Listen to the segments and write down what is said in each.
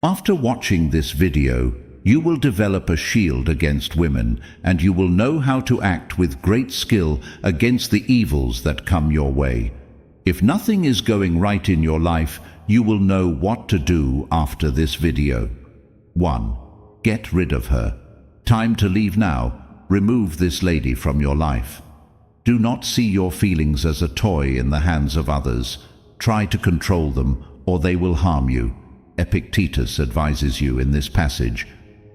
After watching this video, you will develop a shield against women, and you will know how to act with great skill against the evils that come your way. If nothing is going right in your life, you will know what to do after this video. 1. Get rid of her. Time to leave now. Remove this lady from your life. Do not see your feelings as a toy in the hands of others. Try to control them, or they will harm you. Epictetus advises you in this passage.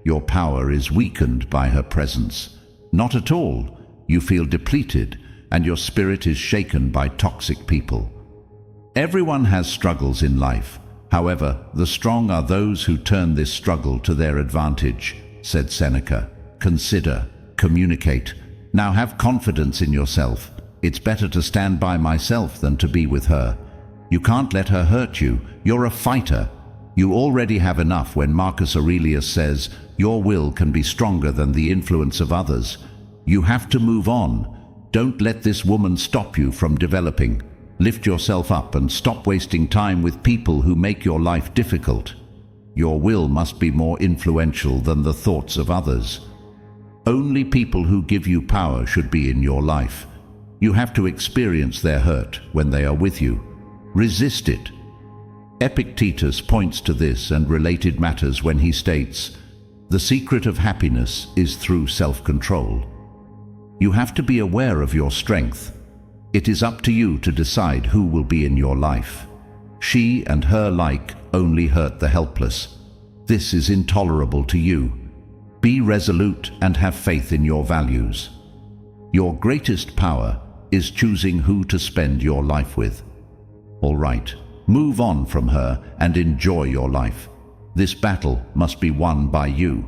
Your power is weakened by her presence. Not at all. You feel depleted, and your spirit is shaken by toxic people. Everyone has struggles in life. However, the strong are those who turn this struggle to their advantage, said Seneca. Consider, communicate. Now have confidence in yourself. It's better to stand by myself than to be with her. You can't let her hurt you. You're a fighter. You already have enough when Marcus Aurelius says, your will can be stronger than the influence of others. You have to move on. Don't let this woman stop you from developing. Lift yourself up and stop wasting time with people who make your life difficult. Your will must be more influential than the thoughts of others. Only people who give you power should be in your life. You have to experience their hurt when they are with you. Resist it. Epictetus points to this and related matters when he states, the secret of happiness is through self-control. You have to be aware of your strength. It is up to you to decide who will be in your life. She and her like only hurt the helpless. This is intolerable to you. Be resolute and have faith in your values. Your greatest power is choosing who to spend your life with. All right, move on from her and enjoy your life. This battle must be won by you.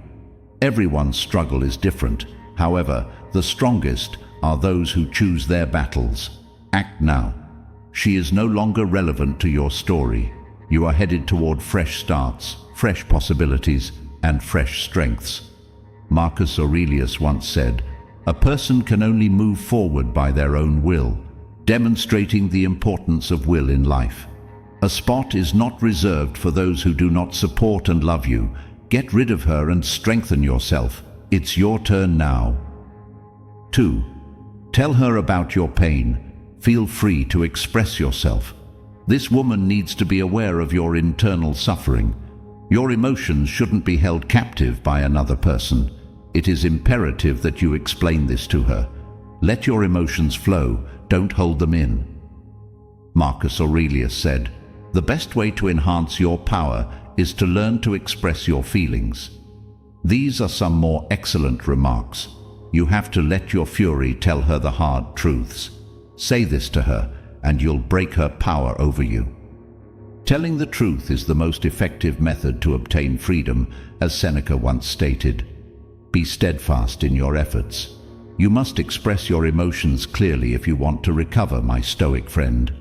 Everyone's struggle is different. However, the strongest are those who choose their battles. Act now. She is no longer relevant to your story. You are headed toward fresh starts, fresh possibilities, and fresh strengths. Marcus Aurelius once said, a person can only move forward by their own will, demonstrating the importance of will in life. A spot is not reserved for those who do not support and love you. Get rid of her and strengthen yourself. It's your turn now. 2. Tell her about your pain. Feel free to express yourself. This woman needs to be aware of your internal suffering. Your emotions shouldn't be held captive by another person. It is imperative that you explain this to her. Let your emotions flow, don't hold them in. Marcus Aurelius said, the best way to enhance your power is to learn to express your feelings. These are some more excellent remarks. You have to let your fury tell her the hard truths. Say this to her, and you'll break her power over you. Telling the truth is the most effective method to obtain freedom, as Seneca once stated. Be steadfast in your efforts. You must express your emotions clearly if you want to recover, my Stoic friend.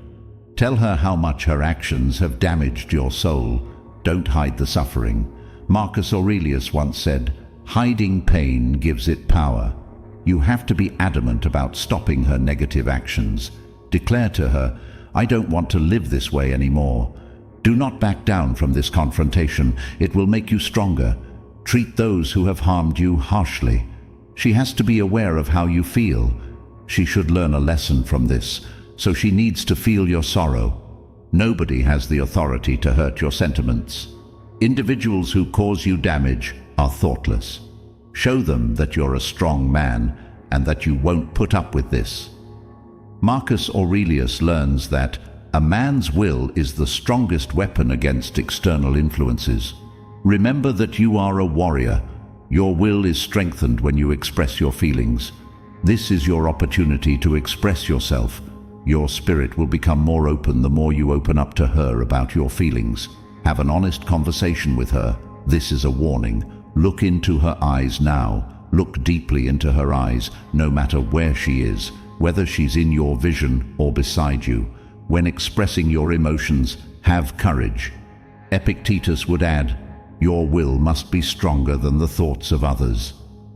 Tell her how much her actions have damaged your soul. Don't hide the suffering. Marcus Aurelius once said, hiding pain gives it power. You have to be adamant about stopping her negative actions. Declare to her, I don't want to live this way anymore. Do not back down from this confrontation. It will make you stronger. Treat those who have harmed you harshly. She has to be aware of how you feel. She should learn a lesson from this, so she needs to feel your sorrow. Nobody has the authority to hurt your sentiments. Individuals who cause you damage are thoughtless. Show them that you're a strong man and that you won't put up with this. Marcus Aurelius learns that a man's will is the strongest weapon against external influences. Remember that you are a warrior. Your will is strengthened when you express your feelings. This is your opportunity to express yourself. Your spirit will become more open the more you open up to her about your feelings. Have an honest conversation with her. This is a warning. Look into her eyes now. Look deeply into her eyes, no matter where she is, whether she's in your vision or beside you. When expressing your emotions, have courage. Epictetus would add, your will must be stronger than the thoughts of others.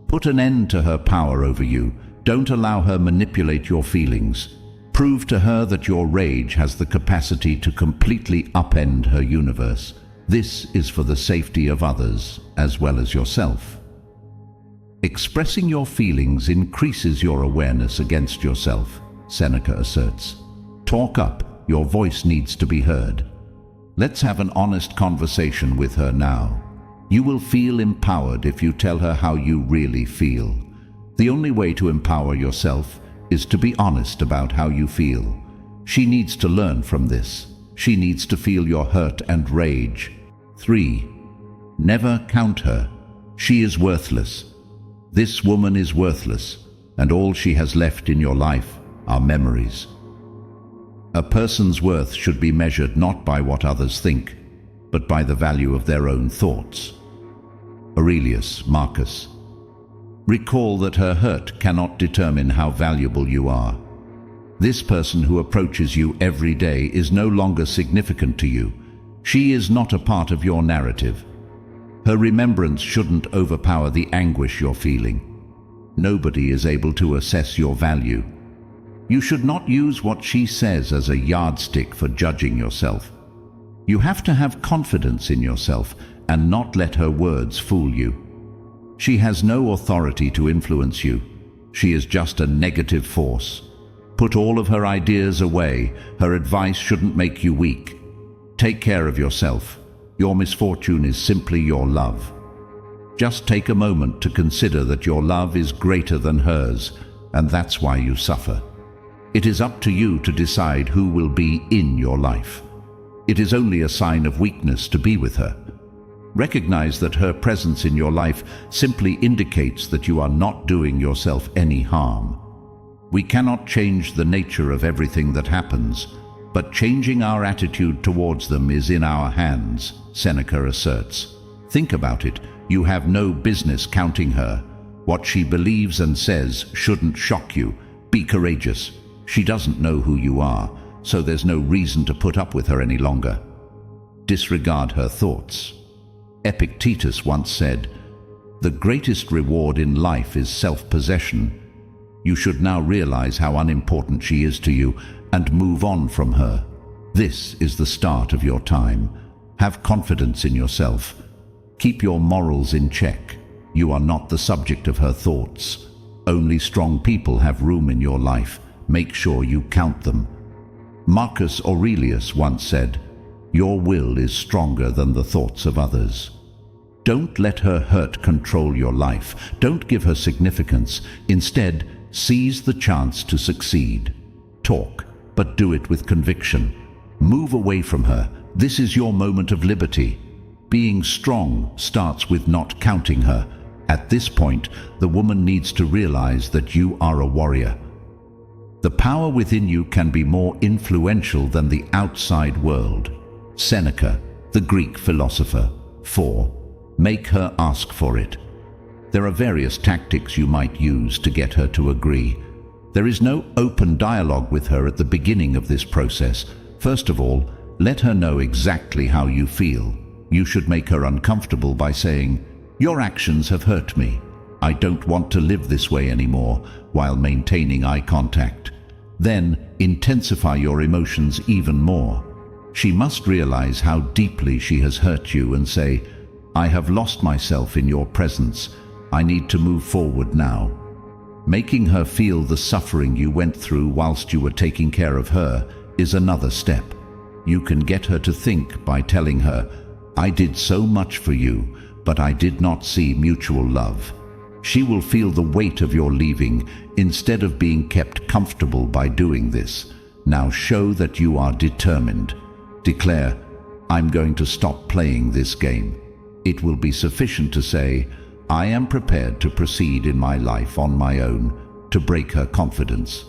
Put an end to her power over you. Don't allow her manipulate your feelings. Prove to her that your rage has the capacity to completely upend her universe. This is for the safety of others as well as yourself. Expressing your feelings increases your awareness against yourself, Seneca asserts. Talk up, your voice needs to be heard. Let's have an honest conversation with her now. You will feel empowered if you tell her how you really feel. The only way to empower yourself is to be honest about how you feel. She needs to learn from this. She needs to feel your hurt and rage. 3. Never count her. She is worthless. This woman is worthless, and all she has left in your life are memories. A person's worth should be measured not by what others think, but by the value of their own thoughts. Aurelius Marcus. Recall that her hurt cannot determine how valuable you are. This person who approaches you every day is no longer significant to you. She is not a part of your narrative. Her remembrance shouldn't overpower the anguish you're feeling. Nobody is able to assess your value. You should not use what she says as a yardstick for judging yourself. You have to have confidence in yourself and not let her words fool you. She has no authority to influence you. She is just a negative force. Put all of her ideas away. Her advice shouldn't make you weak. Take care of yourself. Your misfortune is simply your love. Just take a moment to consider that your love is greater than hers, and that's why you suffer. It is up to you to decide who will be in your life. It is only a sign of weakness to be with her. Recognize that her presence in your life simply indicates that you are not doing yourself any harm. We cannot change the nature of everything that happens, but changing our attitude towards them is in our hands, Seneca asserts. Think about it. You have no business counting her. What she believes and says shouldn't shock you. Be courageous. She doesn't know who you are, so there's no reason to put up with her any longer. Disregard her thoughts. Epictetus once said, "The greatest reward in life is self-possession." You should now realize how unimportant she is to you and move on from her. This is the start of your time. Have confidence in yourself. Keep your morals in check. You are not the subject of her thoughts. Only strong people have room in your life. Make sure you count them. Marcus Aurelius once said, "Your will is stronger than the thoughts of others." Don't let her hurt control your life. Don't give her significance. Instead, seize the chance to succeed. Talk, but do it with conviction. Move away from her. This is your moment of liberty. Being strong starts with not counting her. At this point, the woman needs to realize that you are a warrior. The power within you can be more influential than the outside world. Seneca, the Greek philosopher. 4. Make her ask for it. There are various tactics you might use to get her to agree. There is no open dialogue with her at the beginning of this process. First of all, let her know exactly how you feel. You should make her uncomfortable by saying, "Your actions have hurt me. I don't want to live this way anymore," while maintaining eye contact. Then, intensify your emotions even more. She must realize how deeply she has hurt you and say, "I have lost myself in your presence. I need to move forward now." Making her feel the suffering you went through whilst you were taking care of her is another step. You can get her to think by telling her, "I did so much for you, but I did not see mutual love." She will feel the weight of your leaving instead of being kept comfortable by doing this. Now show that you are determined. Declare, "I'm going to stop playing this game." It will be sufficient to say, "I am prepared to proceed in my life on my own," to break her confidence.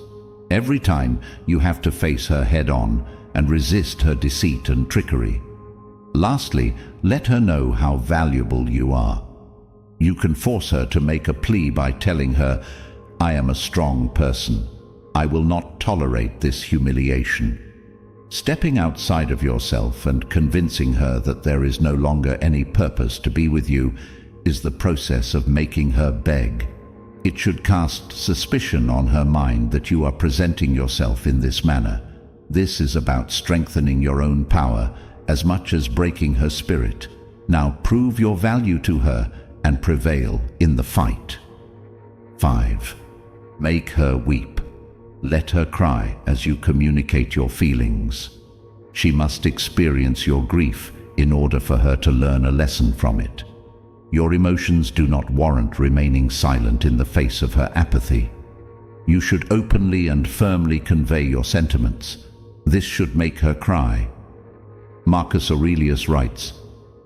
Every time you have to face her head on and resist her deceit and trickery. Lastly, let her know how valuable you are. You can force her to make a plea by telling her, "I am a strong person. I will not tolerate this humiliation." Stepping outside of yourself and convincing her that there is no longer any purpose to be with you is the process of making her beg. It should cast suspicion on her mind that you are presenting yourself in this manner. This is about strengthening your own power as much as breaking her spirit. Now prove your value to her and prevail in the fight. 5. Make her weep. Let her cry as you communicate your feelings. She must experience your grief in order for her to learn a lesson from it. Your emotions do not warrant remaining silent in the face of her apathy. You should openly and firmly convey your sentiments. This should make her cry. Marcus Aurelius writes,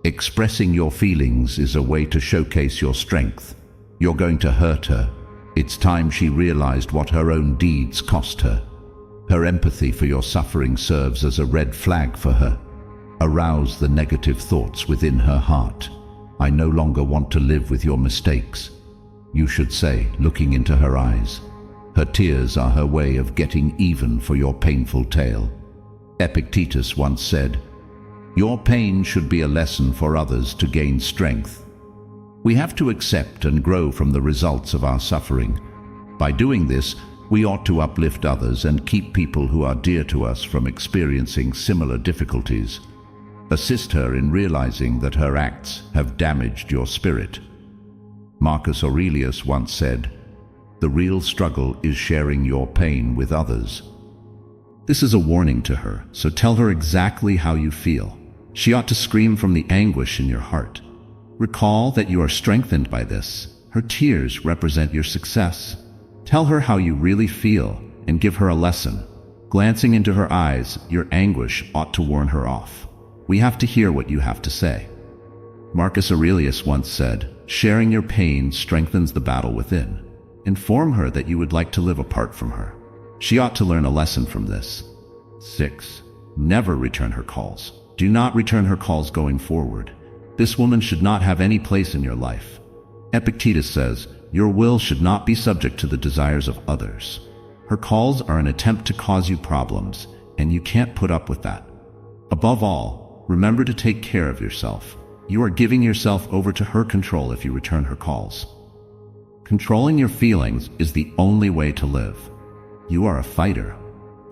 "Expressing your feelings is a way to showcase your strength. You're going to hurt her. It's time she realized what her own deeds cost her. Her empathy for your suffering serves as a red flag for her. Arouse the negative thoughts within her heart. I no longer want to live with your mistakes," you should say, looking into her eyes. Her tears are her way of getting even for your painful tale. Epictetus once said, "Your pain should be a lesson for others to gain strength." We have to accept and grow from the results of our suffering. By doing this, we ought to uplift others and keep people who are dear to us from experiencing similar difficulties. Assist her in realizing that her acts have damaged your spirit. Marcus Aurelius once said, "The real struggle is sharing your pain with others." This is a warning to her, so tell her exactly how you feel. She ought to scream from the anguish in your heart. Recall that you are strengthened by this. Her tears represent your success. Tell her how you really feel and give her a lesson. Glancing into her eyes, your anguish ought to warn her off. We have to hear what you have to say. Marcus Aurelius once said, "Sharing your pain strengthens the battle within." Inform her that you would like to live apart from her. She ought to learn a lesson from this. 6. Never return her calls. Do not return her calls going forward. This woman should not have any place in your life. Epictetus says, "Your will should not be subject to the desires of others." Her calls are an attempt to cause you problems, and you can't put up with that. Above all, remember to take care of yourself. You are giving yourself over to her control if you return her calls. Controlling your feelings is the only way to live. You are a fighter,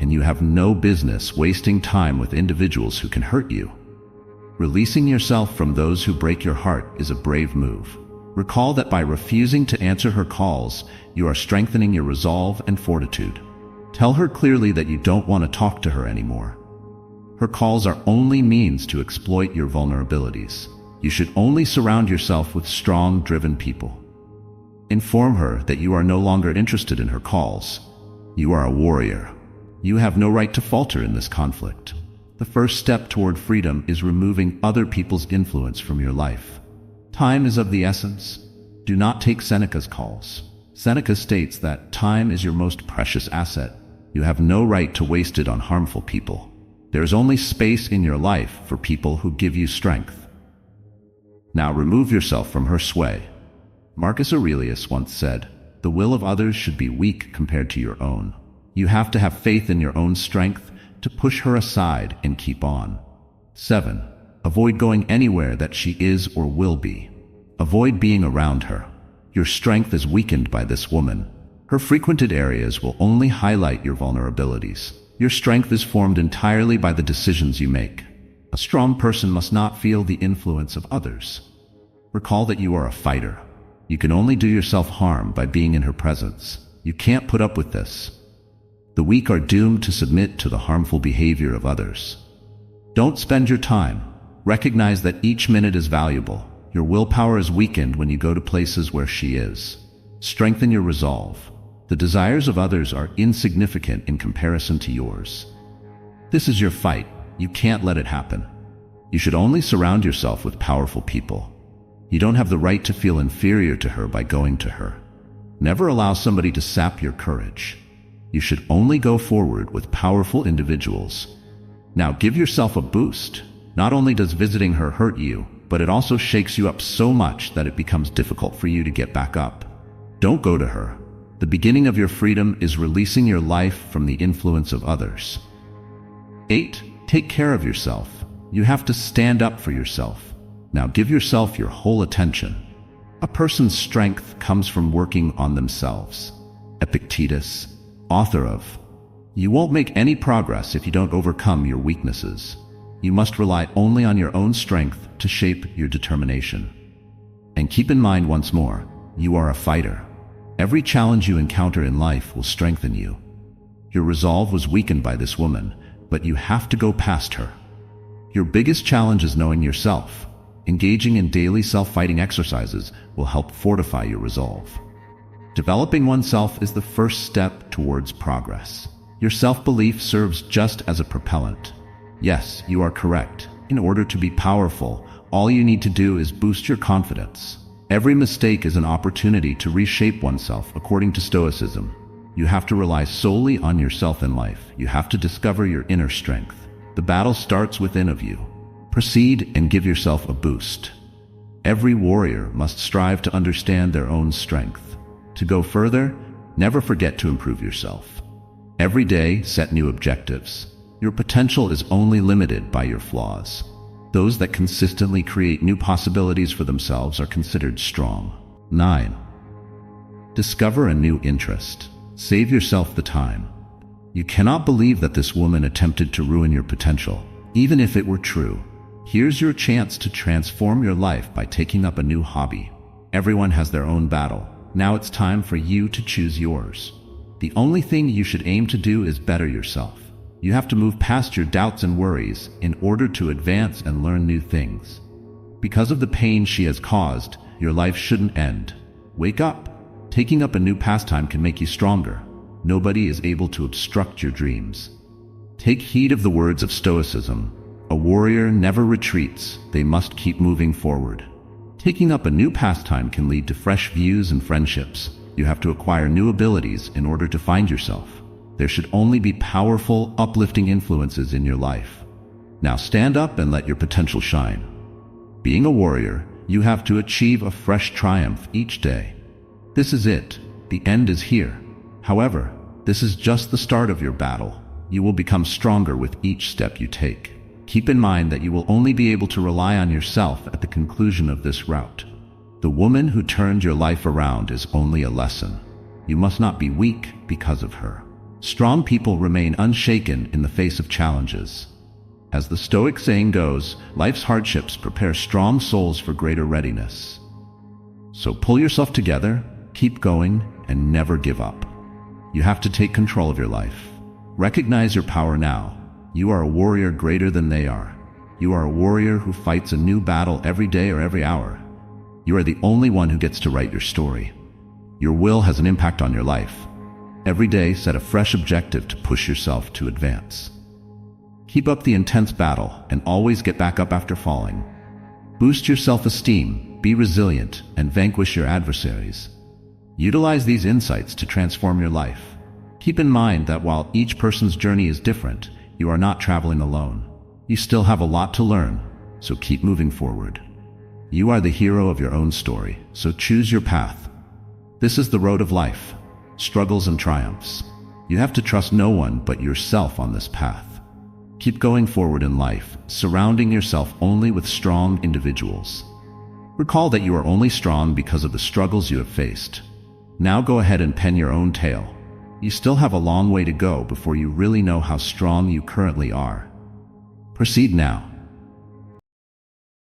and you have no business wasting time with individuals who can hurt you. Releasing yourself from those who break your heart is a brave move. Recall that by refusing to answer her calls, you are strengthening your resolve and fortitude. Tell her clearly that you don't want to talk to her anymore. Her calls are only means to exploit your vulnerabilities. You should only surround yourself with strong, driven people. Inform her that you are no longer interested in her calls. You are a warrior. You have no right to falter in this conflict. The first step toward freedom is removing other people's influence from your life. Time is of the essence. Do not take Seneca's calls. Seneca states that time is your most precious asset. You have no right to waste it on harmful people. There is only space in your life for people who give you strength. Now remove yourself from her sway. Marcus Aurelius once said, "The will of others should be weak compared to your own." You have to have faith in your own strength to push her aside and keep on. 7. Avoid going anywhere that she is or will be. Avoid being around her. Your strength is weakened by this woman. Her frequented areas will only highlight your vulnerabilities. Your strength is formed entirely by the decisions you make. A strong person must not feel the influence of others. Recall that you are a fighter. You can only do yourself harm by being in her presence. You can't put up with this. The weak are doomed to submit to the harmful behavior of others. Don't spend your time. Recognize that each minute is valuable. Your willpower is weakened when you go to places where she is. Strengthen your resolve. The desires of others are insignificant in comparison to yours. This is your fight. You can't let it happen. You should only surround yourself with powerful people. You don't have the right to feel inferior to her by going to her. Never allow somebody to sap your courage. You should only go forward with powerful individuals. Now give yourself a boost. Not only does visiting her hurt you, but it also shakes you up so much that it becomes difficult for you to get back up. Don't go to her. The beginning of your freedom is releasing your life from the influence of others. 8. Take care of yourself. You have to stand up for yourself. Now give yourself your whole attention. A person's strength comes from working on themselves. Epictetus, author of, "You won't make any progress if you don't overcome your weaknesses." You must rely only on your own strength to shape your determination. And keep in mind once more, you are a fighter. Every challenge you encounter in life will strengthen you. Your resolve was weakened by this woman, but you have to go past her. Your biggest challenge is knowing yourself. Engaging in daily self-fighting exercises will help fortify your resolve. Developing oneself is the first step towards progress. Your self-belief serves just as a propellant. Yes, you are correct. In order to be powerful, all you need to do is boost your confidence. Every mistake is an opportunity to reshape oneself according to Stoicism. You have to rely solely on yourself in life. You have to discover your inner strength. The battle starts within of you. Proceed and give yourself a boost. Every warrior must strive to understand their own strength. To go further, never forget to improve yourself. Every day, set new objectives. Your potential is only limited by your flaws. Those that consistently create new possibilities for themselves are considered strong. 9. Discover a new interest. Save yourself the time. You cannot believe that this woman attempted to ruin your potential. Even if it were true, here's your chance to transform your life by taking up a new hobby. Everyone has their own battle. Now it's time for you to choose yours. The only thing you should aim to do is better yourself. You have to move past your doubts and worries in order to advance and learn new things. Because of the pain she has caused, your life shouldn't end. Wake up. Taking up a new pastime can make you stronger. Nobody is able to obstruct your dreams. Take heed of the words of Stoicism. A warrior never retreats. They must keep moving forward. Taking up a new pastime can lead to fresh views and friendships. You have to acquire new abilities in order to find yourself. There should only be powerful, uplifting influences in your life. Now stand up and let your potential shine. Being a warrior, you have to achieve a fresh triumph each day. This is it. The end is here. However, this is just the start of your battle. You will become stronger with each step you take. Keep in mind that you will only be able to rely on yourself at the conclusion of this route. The woman who turned your life around is only a lesson. You must not be weak because of her. Strong people remain unshaken in the face of challenges. As the Stoic saying goes, life's hardships prepare strong souls for greater readiness. So pull yourself together, keep going, and never give up. You have to take control of your life. Recognize your power now. You are a warrior greater than they are. You are a warrior who fights a new battle every day or every hour. You are the only one who gets to write your story. Your will has an impact on your life. Every day, set a fresh objective to push yourself to advance. Keep up the intense battle and always get back up after falling. Boost your self-esteem, be resilient, and vanquish your adversaries. Utilize these insights to transform your life. Keep in mind that while each person's journey is different, you are not traveling alone. You still have a lot to learn, so keep moving forward. You are the hero of your own story, so choose your path. This is the road of life. Struggles and triumphs. You have to trust no one but yourself on this path. Keep going forward in life, surrounding yourself only with strong individuals. Recall that you are only strong because of the struggles you have faced. Now go ahead and pen your own tale. You still have a long way to go before you really know how strong you currently are. Proceed now.